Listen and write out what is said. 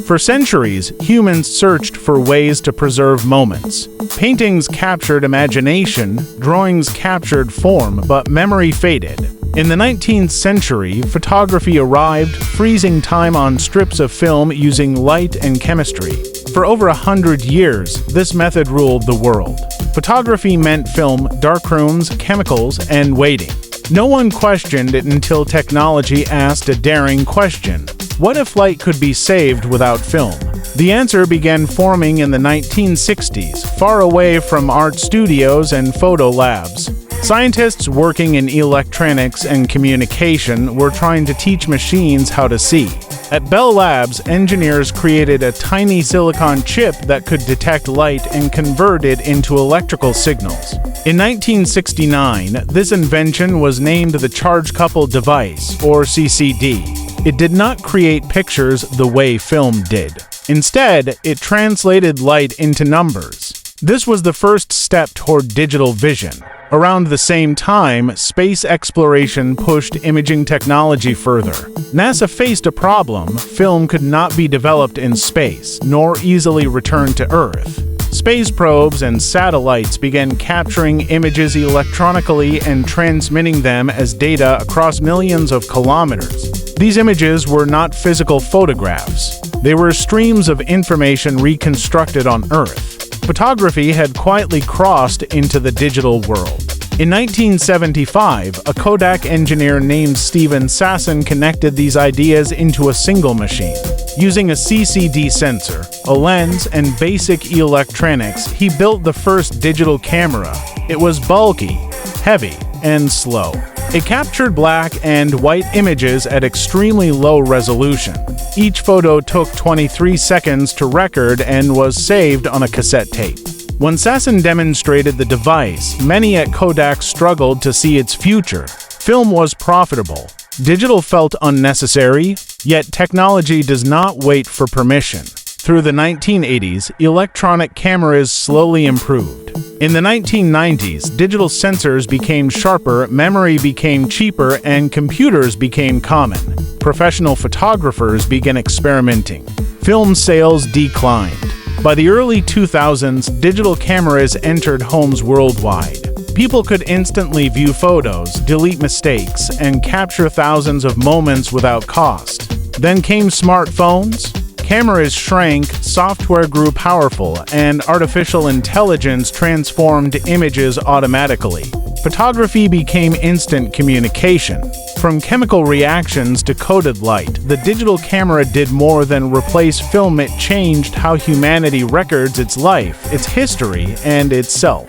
For centuries, humans searched for ways to preserve moments. Paintings captured imagination, drawings captured form, but memory faded. In the 19th century, photography arrived, freezing time on strips of film using light and chemistry. For over 100 years, this method ruled the world. Photography meant film, darkrooms, chemicals, and waiting. No one questioned it until technology asked a daring question. What if light could be saved without film? The answer began forming in the 1960s, far away from art studios and photo labs. Scientists working in electronics and communication were trying to teach machines how to see. At Bell Labs, engineers created a tiny silicon chip that could detect light and convert it into electrical signals. In 1969, this invention was named the charge-coupled device, or CCD. It did not create pictures the way film did. Instead, it translated light into numbers. This was the first step toward digital vision. Around the same time, space exploration pushed imaging technology further. NASA faced a problem: film could not be developed in space, nor easily returned to Earth. Space probes and satellites began capturing images electronically and transmitting them as data across millions of kilometers. These images were not physical photographs. They were streams of information reconstructed on Earth. Photography had quietly crossed into the digital world. In 1975, a Kodak engineer named Steven Sasson connected these ideas into a single machine. Using a CCD sensor, a lens, and basic electronics, he built the first digital camera. It was bulky, heavy, and slow. It captured black and white images at extremely low resolution. Each photo took 23 seconds to record and was saved on a cassette tape. When Sasson demonstrated the device, many at Kodak struggled to see its future. Film was profitable. Digital felt unnecessary, yet technology does not wait for permission. Through the 1980s, electronic cameras slowly improved. In the 1990s, digital sensors became sharper, memory became cheaper, and computers became common. Professional photographers began experimenting. Film sales declined. By the early 2000s, digital cameras entered homes worldwide. People could instantly view photos, delete mistakes, and capture thousands of moments without cost. Then came smartphones. Cameras shrank, software grew powerful, and artificial intelligence transformed images automatically. Photography became instant communication. From chemical reactions to coded light, the digital camera did more than replace film. It changed how humanity records its life, its history, and itself.